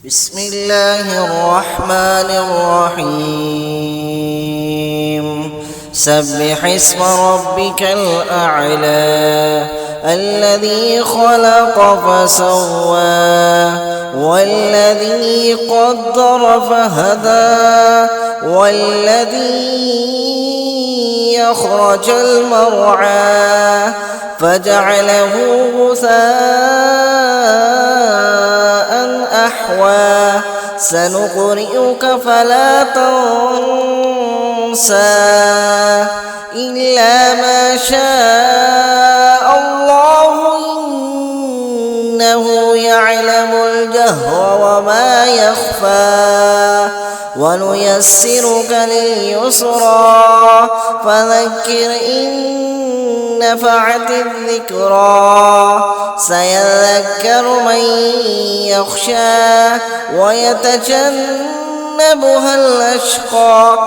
بسم الله الرحمن الرحيم سبح اسم ربك الأعلى الذي خلق فسوى والذي قدر فهدى والذي أخرج المرعى فجعله غثاء أحوى سنقرئك فلا تنسى إلا ما شاء الله إنه يعلم الجهر وما يخفى ونيسرك لليسرى فذكر إن نفعت الذكرى سيذكر من يخشى ويتجنبها الأشقى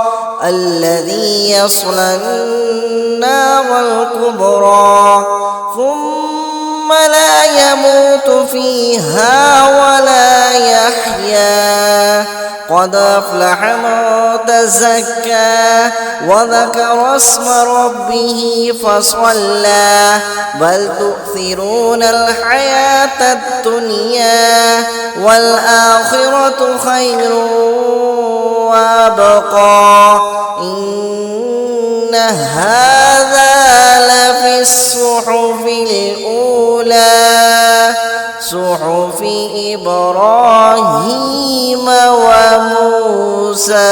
الذي يصلى النار الكبرى ثم لا يموت فيها ولا يحيا قد أفلح من تزكى وذكر اسم ربه فصلى بل تؤثرون الحياة الدنيا والآخرة خير وأبقى إن هذا لفي الصحف الأولى صحف إبراهيم وموسى.